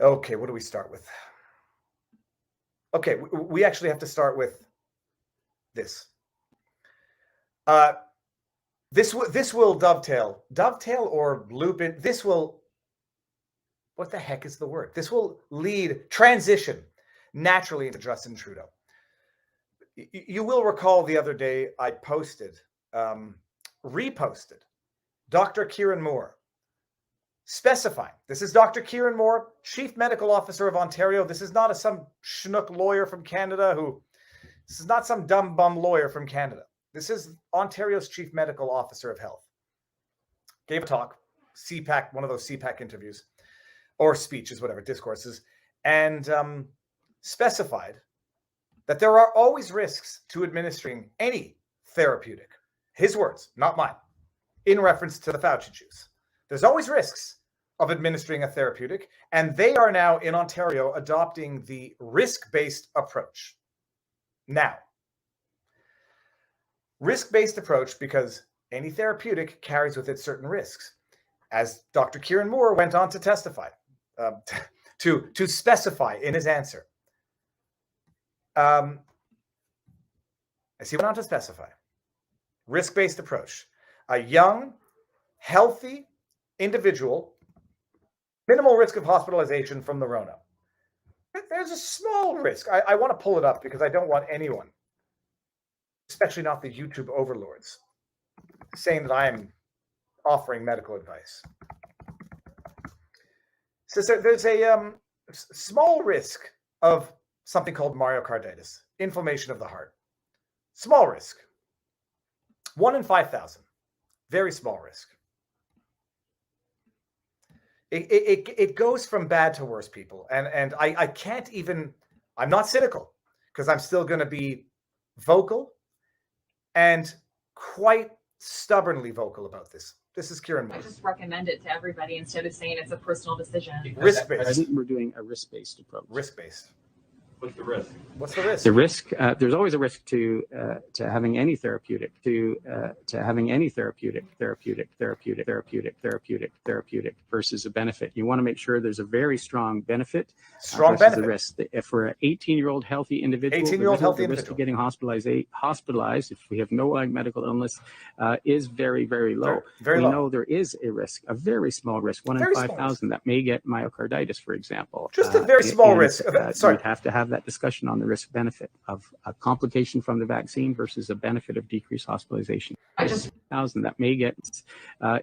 Okay, what do we start with? Okay, we actually have to start with this. This will dovetail or loop in. This will. What the heck is the word? This will transition naturally into Justin Trudeau. You will recall the other day I reposted Dr. Kieran Moore specifying, this is Dr. Kieran Moore, Chief Medical Officer of Ontario. This is not some schnook lawyer from Canada this is not some dumb bum lawyer from Canada. This is Ontario's Chief Medical Officer of Health. Gave a talk, CPAC, one of those CPAC interviews, or speeches, whatever, discourses, and specified that there are always risks to administering any therapeutic. His words, not mine, in reference to the Fauci juice. There's always risks of administering a therapeutic, and they are now in Ontario adopting the risk-based approach. Now, risk-based approach because any therapeutic carries with it certain risks, as Dr. Kieran Moore went on to testify, to specify in his answer. As he went on to specify, risk-based approach. A young, healthy individual, minimal risk of hospitalization from the Rona. There's a small risk. I want to pull it up because I don't want anyone, especially not the YouTube overlords, saying that I am offering medical advice. So there's a small risk of something called myocarditis, inflammation of the heart. Small risk. 1 in 5,000. Very small risk. It goes from bad to worse, people. And I can't even, I'm not cynical because I'm still going to be vocal and quite stubbornly vocal about this. This is Kieran Moore. I just recommend it to everybody instead of saying it's a personal decision. Risk-based. I think we're doing a risk-based approach. Risk-based. What's the risk? What's the risk? The risk, there's always a risk to having any therapeutic, therapeutic versus a benefit. You want to make sure there's a very strong benefit. Strong benefit. The risk. If for an 18-year-old healthy individual, the risk of getting hospitalized, if we have no medical illness, is very, very low. Very low. We know there is a risk, a very small risk, 1 in 5,000 that may get myocarditis, for example. Just a very small risk. Sorry. You'd have to have that discussion on the risk benefit of a complication from the vaccine versus a benefit of decreased hospitalization. 1,000 that may get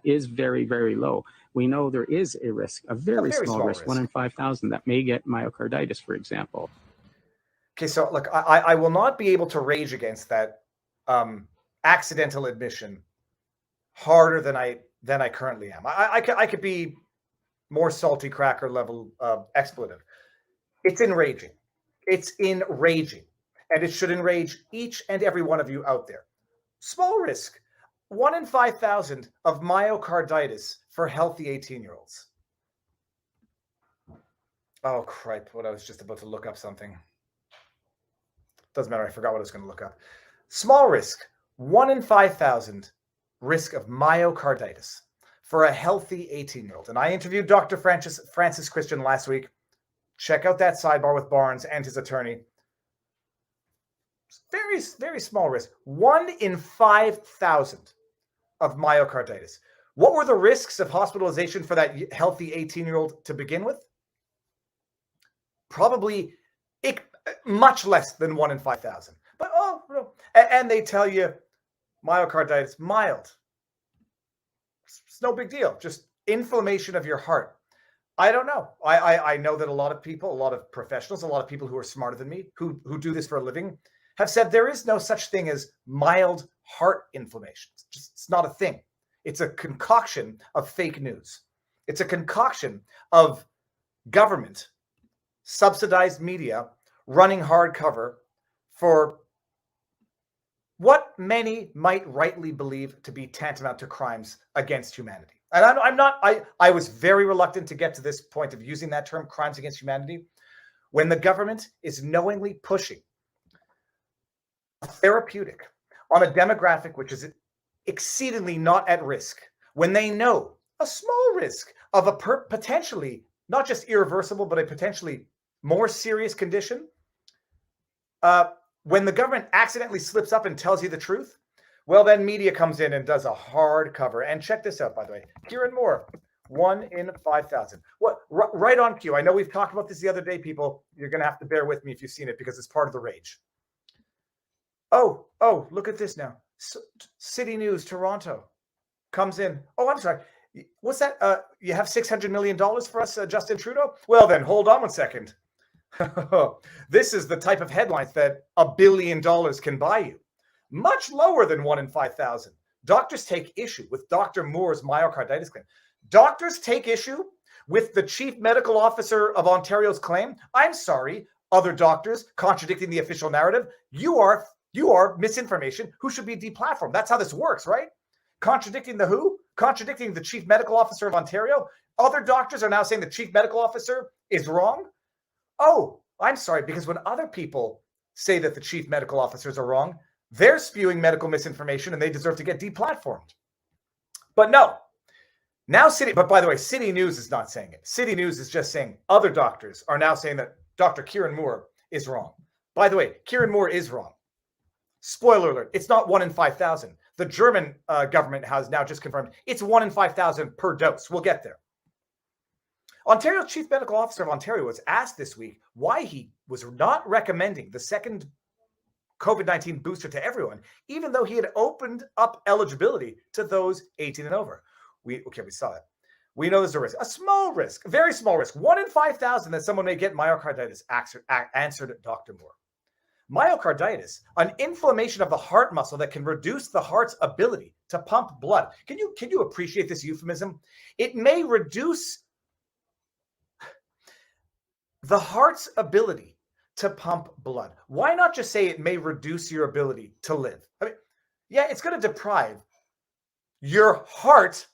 is very, very low. We know there is a risk, a very small risk, 1 in 5,000 that may get myocarditis, for example. Okay, so look, I will not be able to rage against that accidental admission harder than I currently am. I could be more salty cracker level expletive. It's enraging. It's enraging, and it should enrage each and every one of you out there. Small risk, 1 in 5,000 of myocarditis for healthy 18-year-olds. Oh, cripe, what I was just about to look up something. Doesn't matter, I forgot what I was going to look up. Small risk, 1 in 5,000 risk of myocarditis for a healthy 18-year-old. And I interviewed Dr. Francis Christian last week. Check out that sidebar with Barnes and his attorney. Very, very small risk. 1 in 5,000 of myocarditis. What were the risks of hospitalization for that healthy 18-year-old to begin with? Probably much less than 1 in 5,000. But and they tell you myocarditis, mild. It's no big deal. Just inflammation of your heart. I don't know. I know that a lot of people, a lot of professionals, a lot of people who are smarter than me, who do this for a living, have said there is no such thing as mild heart inflammation. It's not a thing. It's a concoction of fake news. It's a concoction of government, subsidized media, running hardcover for what many might rightly believe to be tantamount to crimes against humanity. And I was very reluctant to get to this point of using that term, crimes against humanity, when the government is knowingly pushing a therapeutic on a demographic which is exceedingly not at risk, when they know a small risk of a potentially not just irreversible, but a potentially more serious condition, when the government accidentally slips up and tells you the truth, well, then media comes in and does a hard cover. And check this out, by the way. Kieran Moore, 1 in 5,000. What? Right on cue. I know we've talked about this the other day, people. You're going to have to bear with me if you've seen it because it's part of the rage. Oh, look at this now. City News, Toronto comes in. Oh, I'm sorry. What's that? You have $600 million for us, Justin Trudeau? Well, then hold on 1 second. This is the type of headlines that $1 billion can buy you. Much lower than 1 in 5,000. Doctors take issue with Dr. Moore's myocarditis claim. Doctors take issue with the chief medical officer of Ontario's claim. I'm sorry, other doctors contradicting the official narrative. You are misinformation who should be deplatformed. That's how this works, right? Contradicting the who? Contradicting the chief medical officer of Ontario. Other doctors are now saying the chief medical officer is wrong. Oh, I'm sorry, because when other people say that the chief medical officers are wrong, they're spewing medical misinformation and they deserve to get deplatformed. But no. Now but by the way, City News is not saying it. City News is just saying other doctors are now saying that Dr. Kieran Moore is wrong. By the way, Kieran Moore is wrong. Spoiler alert, it's not 1 in 5,000. The German government has now just confirmed it's 1 in 5,000 per dose. We'll get there. Ontario's chief medical officer of Ontario was asked this week why he was not recommending the second COVID-19 booster to everyone, even though he had opened up eligibility to those 18 and over. We saw it. We know there's a risk, a small risk, a very small risk, 1 in 5,000 that someone may get myocarditis, answered Dr. Moore. Myocarditis, an inflammation of the heart muscle that can reduce the heart's ability to pump blood. Can you appreciate this euphemism? It may reduce the heart's ability to pump blood. Why not just say it may reduce your ability to live? I mean, yeah, it's going to deprive your heart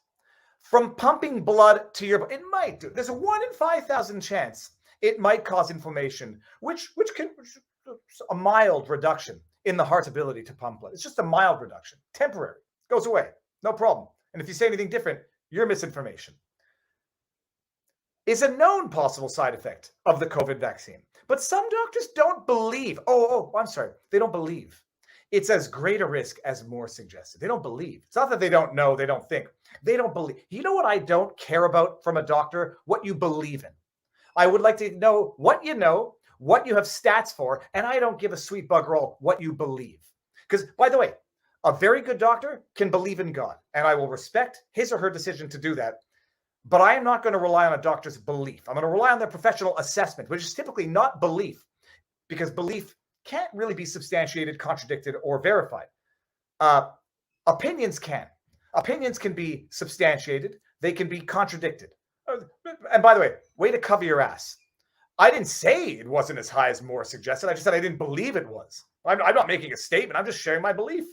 from pumping blood to your body. It might do. There's a 1 in 5,000 chance it might cause inflammation, which can a mild reduction in the heart's ability to pump blood. It's just a mild reduction, temporary, goes away, no problem. And if you say anything different, you're misinformation. Is a known possible side effect of the COVID vaccine. But some doctors don't believe. I'm sorry. They don't believe. It's as great a risk as Moore suggested. They don't believe. It's not that they don't know, they don't think. They don't believe. You know what I don't care about from a doctor? What you believe in. I would like to know, what you have stats for, and I don't give a sweet bugger all what you believe. Because, by the way, a very good doctor can believe in God, and I will respect his or her decision to do that. But I am not going to rely on a doctor's belief. I'm going to rely on their professional assessment, which is typically not belief, because belief can't really be substantiated, contradicted, or verified. Opinions can. Opinions can be substantiated. They can be contradicted. And by the way, way to cover your ass. I didn't say it wasn't as high as Moore suggested. I just said I didn't believe it was. I'm not making a statement. I'm just sharing my belief.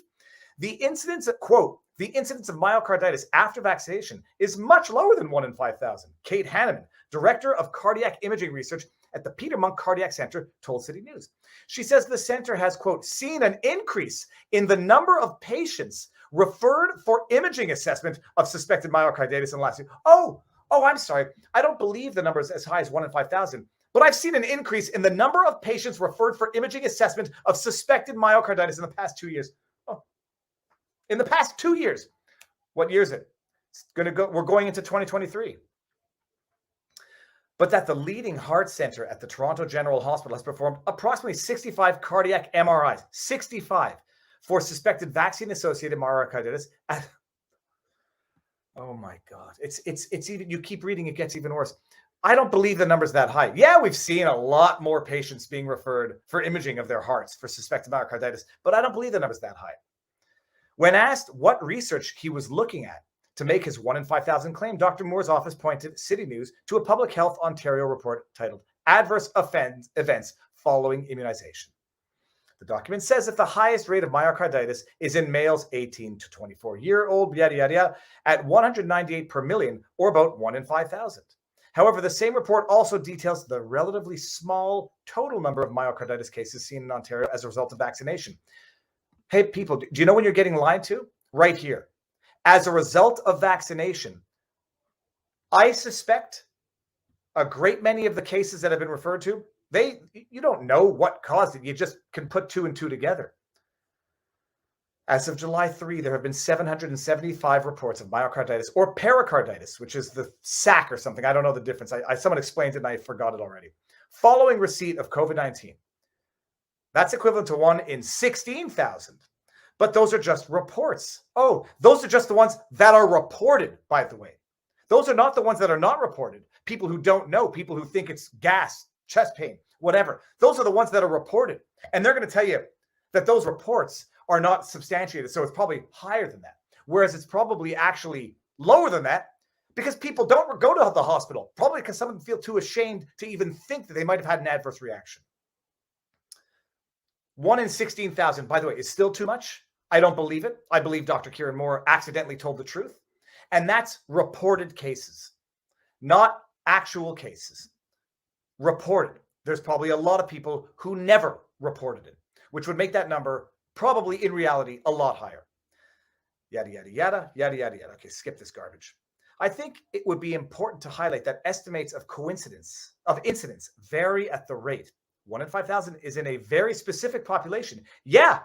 The incidence of myocarditis after vaccination is much lower than 1 in 5,000. Kate Hanneman, director of cardiac imaging research at the Peter Munk Cardiac Center, told City News. She says the center has, quote, seen an increase in the number of patients referred for imaging assessment of suspected myocarditis in the last year. Oh, I'm sorry. I don't believe the number is as high as 1 in 5,000. But I've seen an increase in the number of patients referred for imaging assessment of suspected myocarditis in the past 2 years. Oh, in the past 2 years. What year is it? We're going into 2023. But that the leading heart center at the Toronto General Hospital has performed approximately 65 cardiac MRIs, 65, for suspected vaccine-associated myocarditis. Oh my God! It's even. You keep reading, it gets even worse. I don't believe the number's that high. Yeah, we've seen a lot more patients being referred for imaging of their hearts for suspected myocarditis, but I don't believe the number's that high. When asked what research he was looking at to make his 1 in 5,000 claim, Dr. Moore's office pointed City News to a Public Health Ontario report titled Adverse Events Following Immunization. The document says that the highest rate of myocarditis is in males 18 to 24-year-old, yada, yada, yada, at 198 per million, or about 1 in 5,000. However, the same report also details the relatively small total number of myocarditis cases seen in Ontario as a result of vaccination. Hey, people, do you know when you're getting lied to? Right here. As a result of vaccination, I suspect a great many of the cases that have been referred to, you don't know what caused it. You just can put 2 and 2 together. As of July 3, there have been 775 reports of myocarditis or pericarditis, which is the sac or something. I don't know the difference. Someone explained it and I forgot it already. Following receipt of COVID-19. That's equivalent to 1 in 16,000. But those are just reports. Oh, those are just the ones that are reported, by the way. Those are not the ones that are not reported. People who don't know, people who think it's gas, chest pain, whatever. Those are the ones that are reported. And they're going to tell you that those reports are not substantiated. So it's probably higher than that. Whereas it's probably actually lower than that because people don't go to the hospital. Probably because some of them feel too ashamed to even think that they might have had an adverse reaction. 1 in 16,000, by the way, is still too much. I don't believe it. I believe Dr. Kieran Moore accidentally told the truth. And that's reported cases, not actual cases. Reported. There's probably a lot of people who never reported it, which would make that number probably in reality a lot higher. Yada, yada, yada, yada, yada, yada. Okay, skip this garbage. I think it would be important to highlight that estimates of incidents vary at the rate. 1 in 5,000 is in a very specific population. Yeah,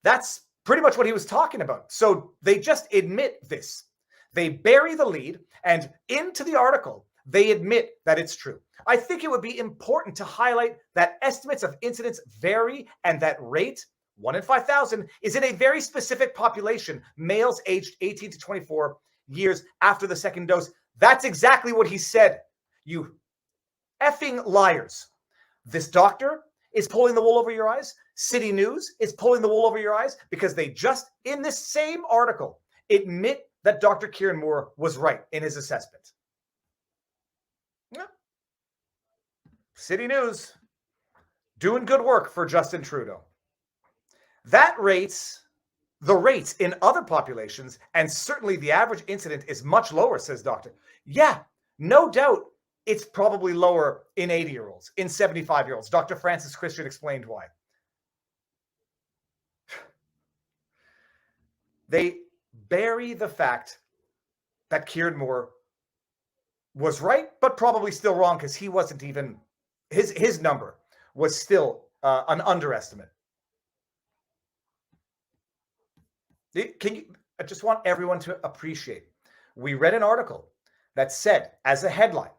that's pretty much what he was talking about. So they just admit this. They bury the lead, and into the article, they admit that it's true. I think it would be important to highlight that estimates of incidents vary and that rate, 1 in 5,000, is in a very specific population, males aged 18 to 24 years after the second dose. That's exactly what he said. You effing liars. This doctor is pulling the wool over your eyes. City News is pulling the wool over your eyes because they just, in this same article, admit that Dr. Kieran Moore was right in his assessment. Yeah. City News doing good work for Justin Trudeau. The rates in other populations, and certainly the average incident is much lower, says Doctor. Yeah, no doubt it's probably lower in 80-year-olds, in 75-year-olds. Dr. Francis Christian explained why. They bury the fact that Kieran Moore was right, but probably still wrong because he wasn't even, his number was still an underestimate. I just want everyone to appreciate. We read an article that said, as a headline,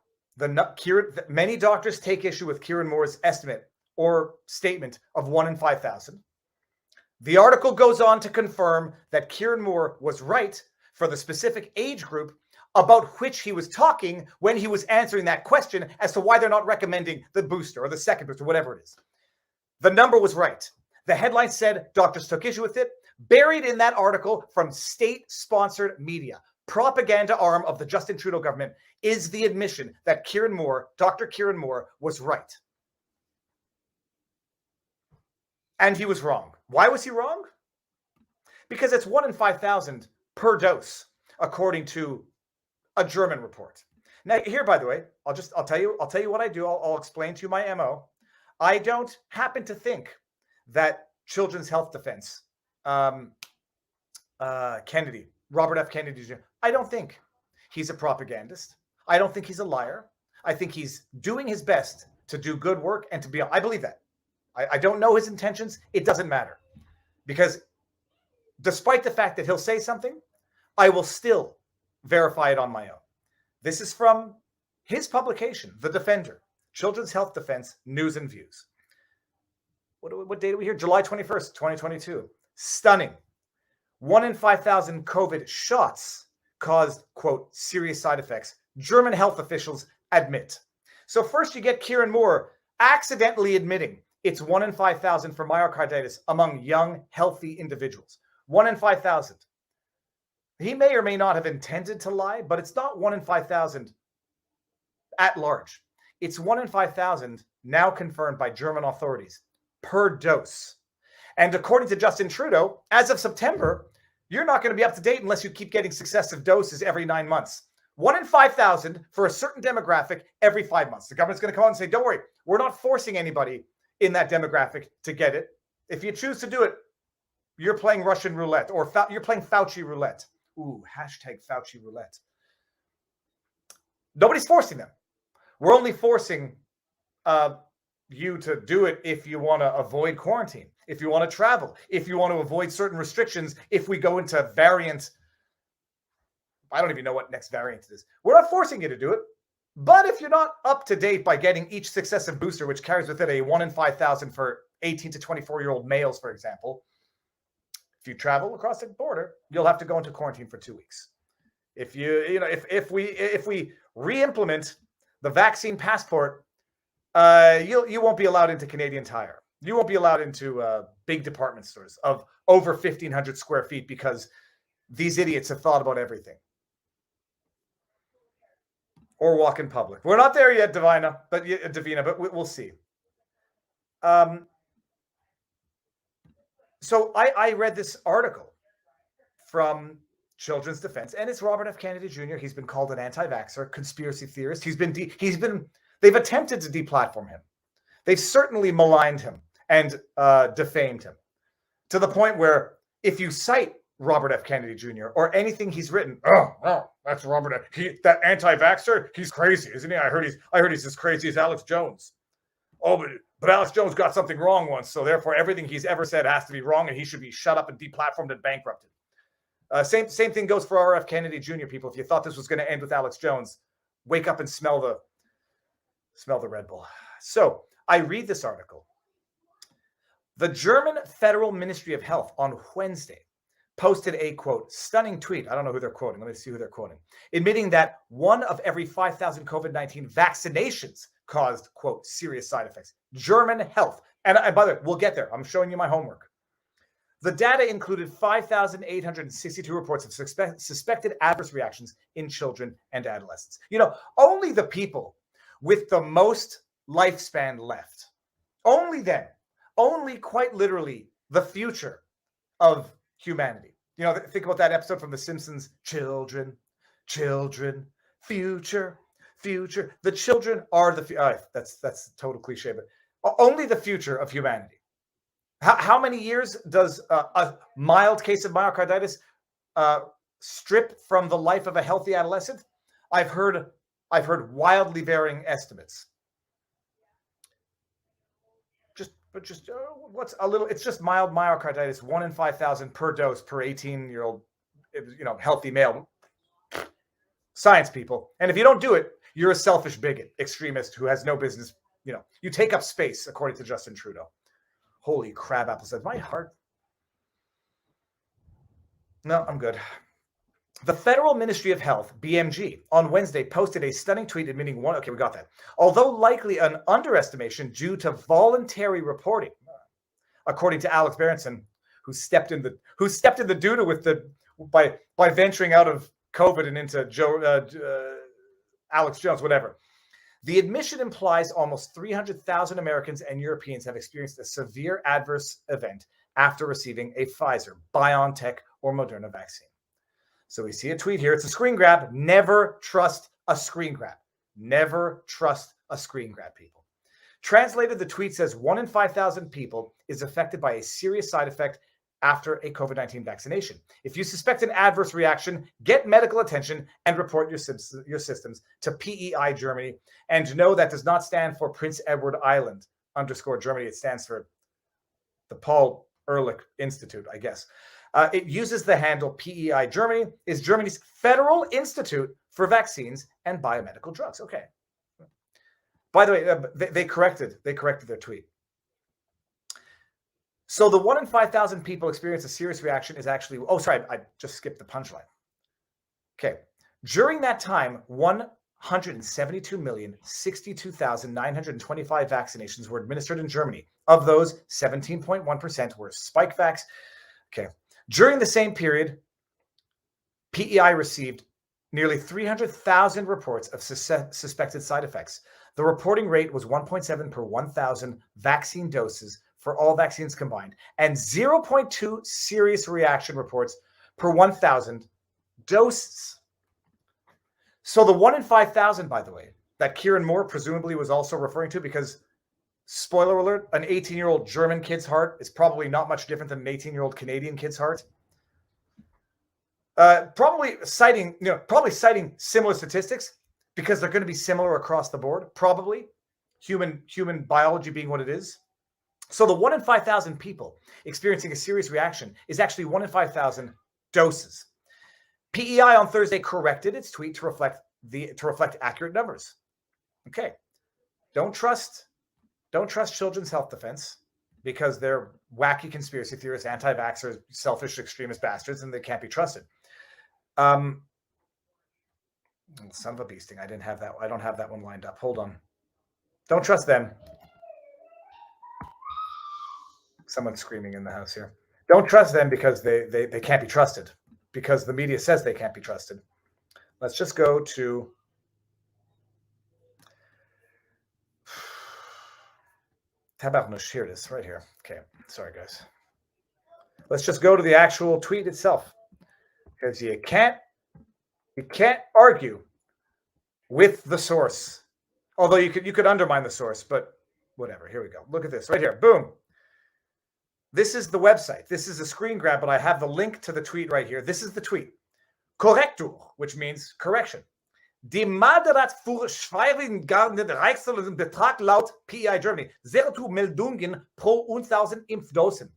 many doctors take issue with Kieran Moore's estimate or statement of 1 in 5,000. The article goes on to confirm that Kieran Moore was right for the specific age group about which he was talking when he was answering that question as to why they're not recommending the booster or the second booster, whatever it is. The number was right. The headline said doctors took issue with it. Buried in that article from state-sponsored media, propaganda arm of the Justin Trudeau government, is the admission that Dr. Kieran Moore, was right. And he was wrong. Why was he wrong? Because it's 1 in 5,000 per dose, according to a German report. Now, here, by the way, I'll tell you what I do. I'll explain to you my MO. I don't happen to think that Children's Health Defense, Kennedy, Robert F. Kennedy Jr., I don't think he's a propagandist. I don't think he's a liar. I think he's doing his best to do good work and to be, I believe that. I don't know his intentions. It doesn't matter. Because despite the fact that he'll say something, I will still verify it on my own. This is from his publication, The Defender, Children's Health Defense News and Views. What date are we here? July 21st, 2022. Stunning. 1 in 5,000 COVID shots caused, quote, serious side effects. German health officials admit. So first you get Kieran Moore accidentally admitting it's 1 in 5,000 for myocarditis among young, healthy individuals. 1 in 5,000. He may or may not have intended to lie, but it's not 1 in 5,000 at large. It's 1 in 5,000 now confirmed by German authorities per dose. And according to Justin Trudeau, as of September, you're not going to be up to date unless you keep getting successive doses every 9 months. 1 in 5,000 for a certain demographic every 5 months. The government's going to come out and say, don't worry, we're not forcing anybody in that demographic to get it. If you choose to do it, you're playing Russian roulette, or you're playing Fauci roulette. Ooh, hashtag Fauci roulette. Nobody's forcing them. We're only forcing you to do it if you want to avoid quarantine, if you want to travel, if you want to avoid certain restrictions, if we go into variant. I don't even know what next variant is. We're not forcing you to do it. But if you're not up to date by getting each successive booster, which carries with it a 1 in 5,000 for 18 to 24-year-old males, for example, if you travel across the border, you'll have to go into quarantine for 2 weeks. If if we re-implement the vaccine passport, you won't be allowed into Canadian Tire. You won't be allowed into big department stores of over 1,500 square feet because these idiots have thought about everything. Or walk in public. We're not there yet, Davina, but we'll see. So I read this article from Children's Defense, and it's Robert F. Kennedy Jr. He's been called an anti-vaxxer, conspiracy theorist. They've attempted to deplatform him. They've certainly maligned him and defamed him to the point where if you cite Robert F. Kennedy Jr. or anything he's written, oh, that's Robert F. That anti-vaxxer, he's crazy, isn't he? I heard he's as crazy as Alex Jones. Oh, but Alex Jones got something wrong once, so therefore everything he's ever said has to be wrong, and he should be shut up and deplatformed and bankrupted. Same thing goes for R.F. Kennedy Jr. People, if you thought this was going to end with Alex Jones, wake up and smell the Red Bull. So I read this article. The German Federal Ministry of Health on Wednesday posted a, quote, stunning tweet. I don't know who they're quoting. Let me see who they're quoting. Admitting that 1 of every 5,000 COVID-19 vaccinations caused, quote, serious side effects. German health. And by the way, we'll get there. I'm showing you my homework. The data included 5,862 reports of suspected adverse reactions in children and adolescents. Only the people with the most lifespan left, only them, only quite literally the future of humanity. Think about that episode from The Simpsons, children, future. The children are that's a total cliche, but only the future of humanity. How many years does a mild case of myocarditis strip from the life of a healthy adolescent? I've heard wildly varying estimates. What's a little? It's just mild myocarditis, 1 in 5,000 per dose per 18-year-old, healthy male. Science, people. And if you don't do it, you're a selfish bigot, extremist who has no business. You take up space, according to Justin Trudeau. Holy crab apples! My heart. No, I'm good. The Federal Ministry of Health, BMG, on Wednesday posted a stunning tweet admitting we got that. Although likely an underestimation due to voluntary reporting, according to Alex Berenson, who stepped in the doo-doo by venturing out of COVID and into Alex Jones, whatever. The admission implies almost 300,000 Americans and Europeans have experienced a severe adverse event after receiving a Pfizer, BioNTech, or Moderna vaccine. So we see a tweet here. It's a screen grab. Never trust a screen grab. Never trust a screen grab, people. Translated, the tweet says 1 in 5,000 people is affected by a serious side effect after a COVID-19 vaccination. If you suspect an adverse reaction, get medical attention and report your systems to PEI Germany. And know that does not stand for Prince Edward Island _ Germany. It stands for the Paul Ehrlich Institute, I guess. It uses the handle PEI Germany, is Germany's Federal Institute for Vaccines and Biomedical Drugs. Okay. By the way, they corrected their tweet. So the 1 in 5,000 people experience a serious reaction is actually, I just skipped the punchline. Okay. During that time, 172,062,925 vaccinations were administered in Germany. Of those, 17.1% were Spikevax. Okay. During the same period, PEI received nearly 300,000 reports of suspected side effects. The reporting rate was 1.7 per 1,000 vaccine doses for all vaccines combined, and 0.2 serious reaction reports per 1,000 doses. So the 1 in 5,000, by the way, that Kieran Moore presumably was also referring to, because, spoiler alert, an 18-year-old German kid's heart is probably not much different than an 18-year-old Canadian kid's heart. Probably citing similar statistics, because they're going to be similar across the board, probably, human biology being what it is. So the 1 in 5,000 people experiencing a serious reaction is actually 1 in 5,000 doses. PEI on Thursday corrected its tweet to reflect accurate numbers. Okay. Don't trust Children's Health Defense because they're wacky conspiracy theorists, anti-vaxxers, selfish extremist bastards, and they can't be trusted. Son of a beasting. I don't have that one lined up. Hold on. Don't trust them. Someone's screaming in the house here. Don't trust them because they can't be trusted, because the media says they can't be trusted. Let's just go to Tabarnouche. Here it is, right here. Okay, sorry guys. Let's just go to the actual tweet itself, because you can't argue with the source. Although you could undermine the source, but whatever. Here we go. Look at this right here. Boom. This is the website. This is a screen grab, but I have the link to the tweet right here. This is the tweet. Korrektur, which means correction. Die Moderat für Schweigen Reichsel Betrag laut PEI Germany. 02 Meldungen pro 1000 Impfdosen.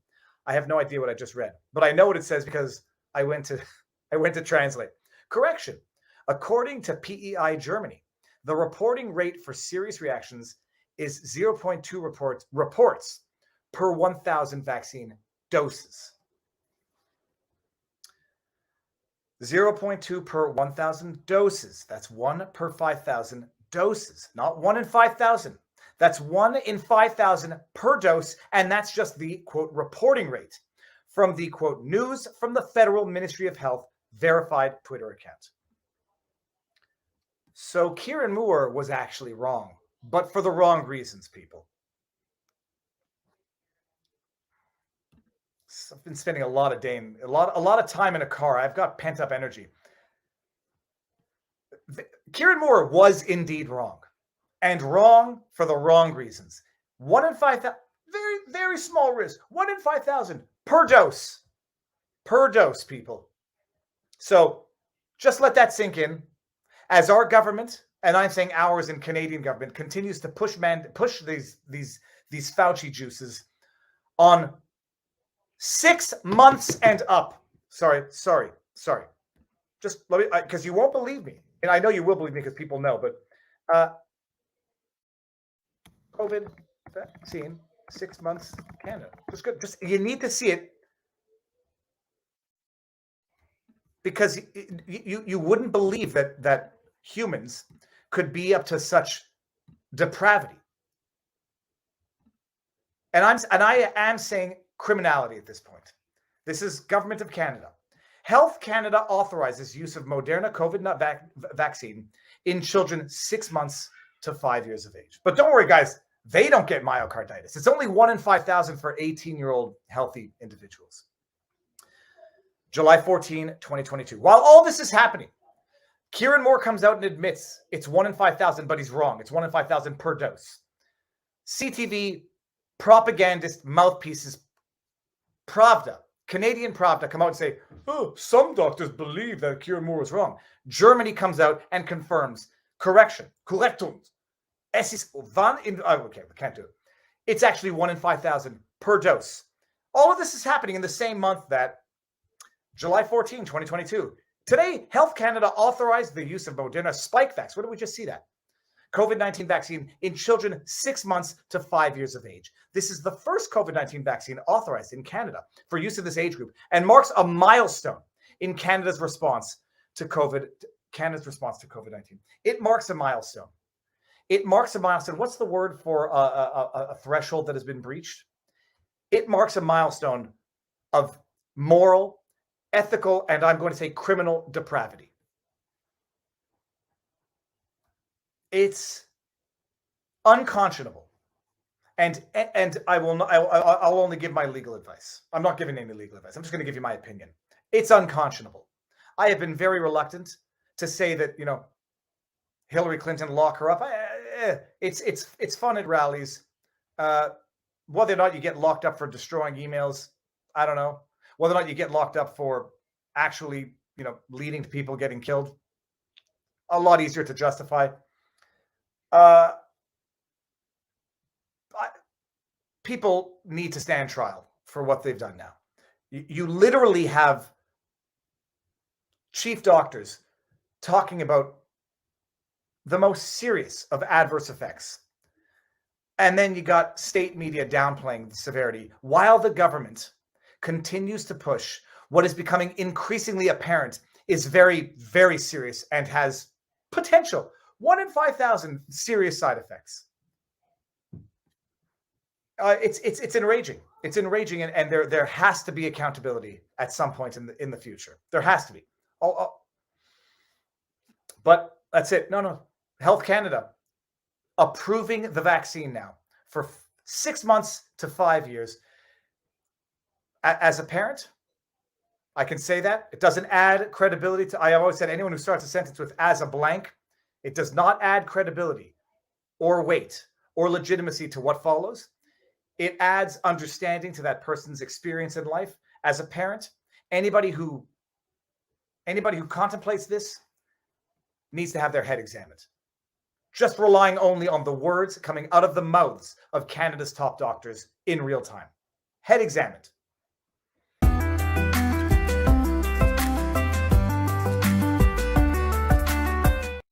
I have no idea what I just read, but I know what it says because I went to translate. Correction. According to PEI Germany, the reporting rate for serious reactions is 0.2 reports per 1,000 vaccine doses. 0.2 per 1,000 doses. That's 1 per 5,000 doses, not 1 in 5,000. That's 1 in 5,000 per dose, and that's just the, quote, reporting rate from the, quote, news from the Federal Ministry of Health verified Twitter account. So Kieran Moore was actually wrong, but for the wrong reasons, people. I've been spending a lot of time in a car. I've got pent up energy. Kieran Moore was indeed wrong, and wrong for the wrong reasons. 1 in 5,000, very, very small risk. 1 in 5,000 per dose, people. So just let that sink in. As our government, and I'm saying ours in Canadian government, continues to push these Fauci juices on 6 months and up. Sorry. Just let me, because you won't believe me, and I know you will believe me because people know. But COVID vaccine, 6 months, Canada. Just good. Just you need to see it because you wouldn't believe that humans could be up to such depravity. And I am saying criminality at this point. This is Government of Canada. Health Canada authorizes use of Moderna COVID vaccine in children 6 months to 5 years of age. But don't worry, guys, they don't get myocarditis. It's only 1 in 5,000 for 18-year-old healthy individuals. July 14, 2022. While all this is happening, Kieran Moore comes out and admits it's 1 in 5,000, but he's wrong. It's 1 in 5,000 per dose. CTV propagandist mouthpieces Pravda, Canadian Pravda, come out and say, oh, some doctors believe that Kieran Moore was wrong. Germany comes out and confirms correction. Korrektum. Es ist wann in, okay, we can't do it. It's actually 1 in 5,000 per dose. All of this is happening in the same month that July 14, 2022. Today, Health Canada authorized the use of Moderna Spikevax. Where did we just see that? COVID-19 vaccine in children 6 months to 5 years of age. This is the first COVID-19 vaccine authorized in Canada for use in this age group and marks a milestone in Canada's response to COVID-19. It marks a milestone. It marks a milestone. What's the word for a threshold that has been breached? It marks a milestone of moral, ethical, and I'm going to say criminal depravity. It's unconscionable, and I'll only give my legal advice. I'm not giving any legal advice. I'm just going to give you my opinion. It's unconscionable. I have been very reluctant to say that, you know, Hillary Clinton, lock her up. It's fun at rallies. Whether or not you get locked up for destroying emails, I don't know. Whether or not you get locked up for actually, you know, leading to people getting killed, a lot easier to justify. Uh, people need to stand trial for what they've done now. You literally have chief doctors talking about the most serious of adverse effects. And then you got state media downplaying the severity while the government continues to push what is becoming increasingly apparent is very, very serious and has potential 1 in 5,000 serious side effects. It's enraging. It's enraging, and there has to be accountability at some point in the future. There has to be. But that's it. No. Health Canada approving the vaccine now for 6 months to 5 years. As a parent, I can say that. It doesn't add credibility to, I always said anyone who starts a sentence with as a blank, it does not add credibility or weight or legitimacy to what follows. It adds understanding to that person's experience in life. As a parent, anybody who contemplates this needs to have their head examined. Just relying only on the words coming out of the mouths of Canada's top doctors in real time. Head examined.